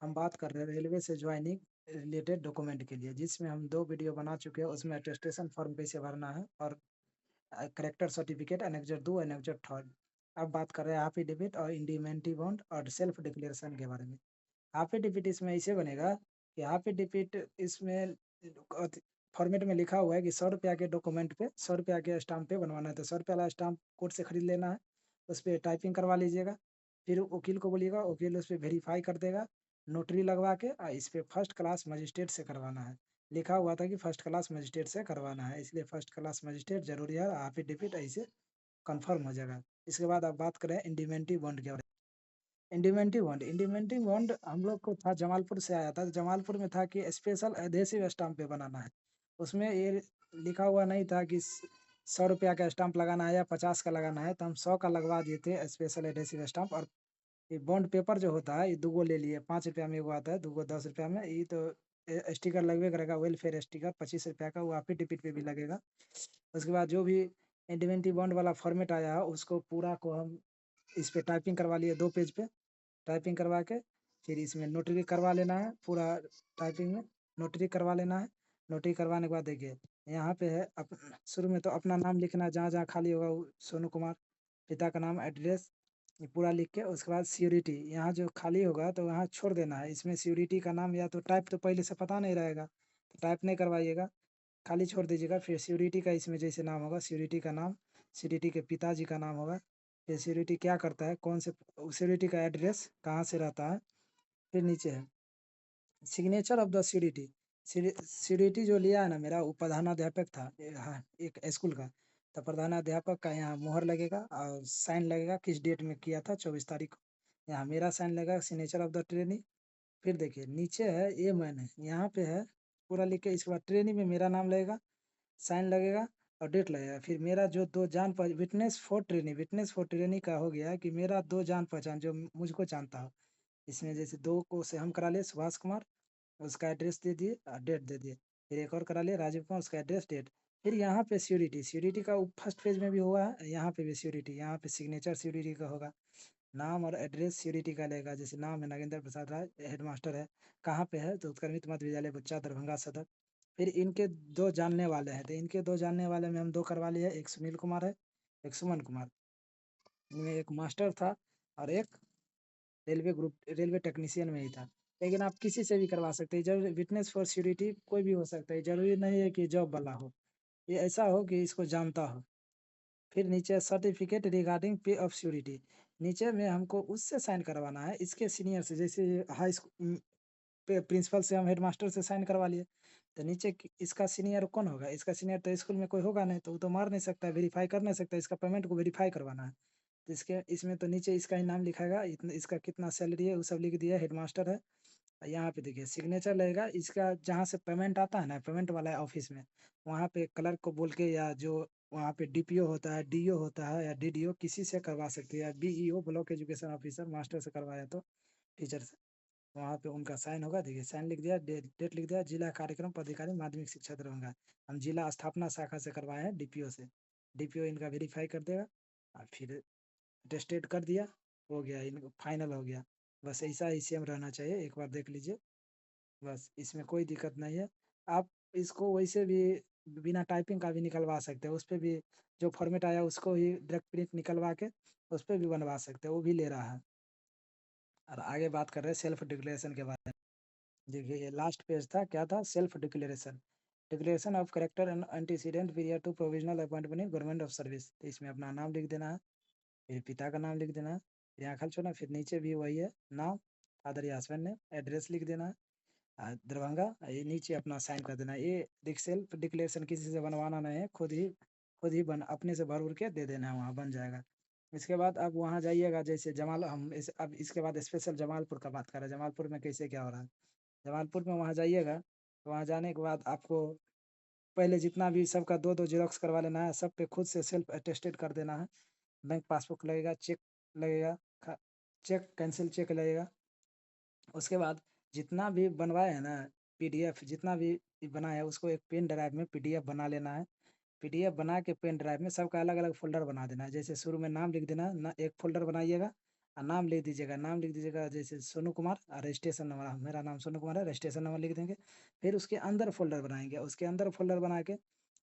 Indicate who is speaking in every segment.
Speaker 1: हम बात कर रहे हैं रेलवे से ज्वाइनिंग रिलेटेड डॉक्यूमेंट के लिए, जिसमें हम 2 वीडियो बना चुके हैं। उसमें अटेस्टेशन फॉर्म कैसे भरना है और कैरेक्टर सर्टिफिकेट एनेक्जर 2 एनेक्जर 3। अब बात कर रहे हैं एफिडेविट और इंडीमेंटी बॉन्ड और सेल्फ डिक्लेरेशन के बारे में। एफिडेविट इसमें ऐसे बनेगा कि एफिडेविट इसमें फॉर्मेट में लिखा हुआ है कि 100 रुपया के डॉक्यूमेंट पे 100 रुपया के स्टाम्प पे बनवाना है। तो 100 रुपया वाला स्टाम्प कोर्ट से खरीद लेना है, उस पर टाइपिंग करवा लीजिएगा। फिर वकील को बोलिएगा, वकील उस पर वेरीफाई कर देगा नोटरी लगवा के। इस पे फर्स्ट क्लास मजिस्ट्रेट से करवाना है। लिखा हुआ था कि फर्स्ट क्लास मजिस्ट्रेट से करवाना है, इसलिए फर्स्ट क्लास मजिस्ट्रेट जरूरी है। एफिडेविट ऐसे कंफर्म हो जाएगा। इसके बाद आप बात करें इंडीमेंटी बॉन्ड के बारे में। इंडीमेंटी बॉन्ड हम लोग को था, जमालपुर से आया था। जमालपुर में था कि स्पेशल एडहेसिव स्टाम्प पे बनाना है। उसमें ये लिखा हुआ नहीं था कि 100 रुपया का स्टाम्प लगाना है या 50 का लगाना है, तो हम 100 का लगवा दिए थे स्पेशल एडहेसिव स्टाम्प। और ये बॉन्ड पेपर जो होता है, ये 2 गो ले लिए। 5 रुपया में एगो आता है, 2 गो 10 रुपया में। ये तो स्टिकर लगभग करेगा, वेलफेयर स्टिकर 25 रुपया का, वो एफिडेविट पे भी लगेगा। उसके बाद जो भी इंडीमेंटी बॉन्ड वाला फॉर्मेट आया है, उसको पूरा को हम इस पे टाइपिंग करवा लिए 2 पेज पे। टाइपिंग करवा के फिर इसमें नोटरी करवा लेना है। पूरा टाइपिंग में नोटरी करवा लेना है। नोटरी करवाने के बाद देखिए यहाँ पे है शुरू में तो अपना नाम लिखना है, जहाँ जहाँ खाली होगा वो सोनू कुमार, पिता का नाम, एड्रेस, ये पूरा लिख के उसके बाद सिक्योरिटी यहाँ जो खाली होगा तो वहाँ छोड़ देना है। इसमें सिक्योरिटी का नाम या तो टाइप तो पहले से पता नहीं रहेगा, तो टाइप नहीं करवाइएगा, खाली छोड़ दीजिएगा। फिर सिक्योरिटी का इसमें जैसे नाम होगा, सिक्योरिटी का नाम, सिक्योरिटी के पिताजी का नाम होगा। फिर सिक्योरिटी क्या करता है, कौन से सिक्योरिटी का एड्रेस कहाँ से रहता है। फिर नीचे है signature of the security. Security जो लिया है ना मेरा, वो प्रधानाध्यापक था। हाँ, एक स्कूल का। तो प्रधानाध्यापक का यहाँ मोहर लगेगा और साइन लगेगा, किस डेट में किया था, 24 तारीख को। यहाँ मेरा साइन लगेगा, सिग्नेचर ऑफ द ट्रेनी। फिर देखिए नीचे है ये मैंने यहाँ पे है पूरा लिख के। इसके बाद ट्रेनी में मेरा नाम लगेगा, साइन लगेगा और डेट लगेगा। फिर मेरा जो 2 जान पहचान, विटनेस फॉर ट्रेनी का हो गया कि मेरा 2 जान पहचान जो मुझको जानता हो। इसमें जैसे 2 को से हम करा लिए सुभाष कुमार, उसका एड्रेस दे दिए और डेट दे दिए। फिर एक और करा लिए राजीव कुमार, उसका एड्रेस, डेट। फिर यहाँ पे सिक्योरिटी का फर्स्ट पेज में भी हुआ है, यहाँ पे भी सिक्योरिटी, यहाँ पे सिग्नेचर सिक्योरिटी का होगा। नाम और एड्रेस सिक्योरिटी का लेगा, जैसे नाम है नागेंद्र प्रसाद राय, हेडमास्टर है, कहाँ पे है तो उत्क्रमित मध्य विद्यालय बुच्चा दरभंगा सदर। फिर इनके 2 जानने वाले हैं, तो इनके 2 जानने वाले में हम 2 करवा लिए, एक सुनील कुमार है, एक सुमन कुमार। इनमें एक मास्टर था और एक रेलवे टेक्नीशियन में ही था। लेकिन आप किसी से भी करवा सकते हैं, जब विटनेस फॉर सिक्योरिटी कोई भी हो सकता है, जरूरी नहीं है कि जॉब वाला हो, ये ऐसा हो कि इसको जानता हो। फिर नीचे सर्टिफिकेट रिगार्डिंग पे ऑफ सिक्योरिटी, नीचे में हमको उससे साइन करवाना है, इसके सीनियर से। जैसे हाई स्कूल प्रिंसिपल से हम हेडमास्टर से साइन करवा लिए, तो नीचे इसका सीनियर कौन होगा, इसका सीनियर तो स्कूल में कोई होगा नहीं, तो वो तो मार नहीं सकता, वेरीफाई कर नहीं सकता, इसका पेमेंट को वेरीफाई करवाना है। तो इसके इसमें तो नीचे इसका ही नाम लिखाएगा, इतना इसका कितना सैलरी है वो सब लिख दिया, हेडमास्टर है। यहाँ पे देखिए सिग्नेचर लगेगा इसका, जहाँ से पेमेंट आता है ना, पेमेंट वाला ऑफिस में, वहाँ पे क्लर्क को बोल के, या जो वहाँ पे डीपीओ होता है, डीओ होता है, या डीडीओ, किसी से करवा सकते हैं, या BEO block education officer, master से करवाया तो टीचर से, वहाँ पे उनका साइन होगा। देखिए साइन लिख दिया, डेट लिख दिया, जिला कार्यक्रम पदाधिकारी माध्यमिक शिक्षा दरभंगा, हम जिला स्थापना शाखा से करवाए हैं डीपीओ से। डीपीओ इनका वेरीफाई कर देगा और फिर अटेस्टेड कर दिया, हो गया, इनको फाइनल हो गया। बस ऐसा ही सेम रहना चाहिए, एक बार देख लीजिए, बस इसमें कोई दिक्कत नहीं है। आप इसको वैसे भी बिना टाइपिंग का भी निकलवा सकते हैं, उस पर भी जो फॉर्मेट आया उसको ही डायरेक्ट प्रिंट निकलवा के उस पर भी बनवा सकते हैं, वो भी ले रहा है। और आगे बात कर रहे हैं सेल्फ डिक्लेरेशन के बारे में। देखिए ये लास्ट पेज था, क्या था, self declaration. Declaration of character and antecedent period to provisional appointment in government of service. तो इसमें अपना नाम लिख देना है, फिर पिता का नाम लिख देना है, फिर यहाँ खाली छोड़ना, फिर नीचे भी वही है, नाम, फादर या हस्बैंड ने, एड्रेस लिख देना है, दरभंगा, ये नीचे अपना साइन कर देना है। ये सेल्फ डिक्लेरेशन किसी से बनवाना नहीं है, खुद ही बन अपने से भर उर के दे देना है, वहाँ बन जाएगा। इसके बाद अब वहाँ जाइएगा, जैसे अब इसके बाद स्पेशल जमालपुर का बात कर रहे हैं, जमालपुर में कैसे क्या हो रहा है। जमालपुर में वहाँ जाइएगा, तो वहाँ जाने के बाद आपको पहले जितना भी सबका 2-2 ज़ेरॉक्स करवा लेना है, सब पे खुद से सेल्फ अटेस्टेड कर देना है। बैंक पासबुक लगेगा, चेक लगेगा, चेक कैंसिल चेक लगेगा। उसके बाद जितना भी बनवाए हैं ना, पीडीएफ जितना भी बनाया है, उसको एक पेन ड्राइव में पीडीएफ बना लेना है। पीडीएफ बना के पेन ड्राइव में सबका अलग अलग फोल्डर बना देना है। जैसे शुरू में नाम लिख देना ना, एक फोल्डर बनाइएगा, नाम लिख दीजिएगा, नाम लिख दीजिएगा जैसे सोनू कुमार, रजिस्ट्रेशन नंबर, मेरा नाम सोनू कुमार है, रजिस्ट्रेशन नंबर लिख देंगे। फिर उसके अंदर फ़ोल्डर बनाएँगे, उसके अंदर फ़ोल्डर बना के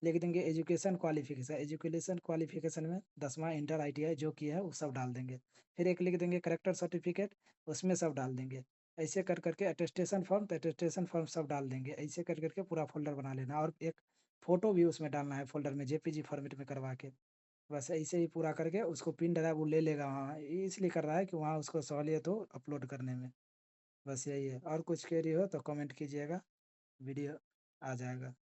Speaker 1: लिख देंगे एजुकेशन क्वालिफ़िकेशन, एजुकेशन क्वालिफ़िकेशन में 10वाँ इंटर ITI जो किया है वो सब डाल देंगे। फिर एक लिख देंगे कैरेक्टर सर्टिफ़िकेट, उसमें सब डाल देंगे। ऐसे कर के अटेस्टेशन फॉर्म, तो अटेस्टेशन फॉर्म सब डाल देंगे। ऐसे कर के पूरा फ़ोल्डर बना लेना और एक फ़ोटो भी उसमें डालना है फ़ोल्डर में, जेपीजी फॉर्मेट में करवा के। बस ऐसे ही पूरा करके उसको पिन ड्राइव वो ले लेगा वहाँ, इसलिए कर रहा है कि वहाँ उसको सहूलियत हो अपलोड करने में। बस यही है, और कुछ क्वेरी हो तो कमेंट कीजिएगा, वीडियो आ जाएगा।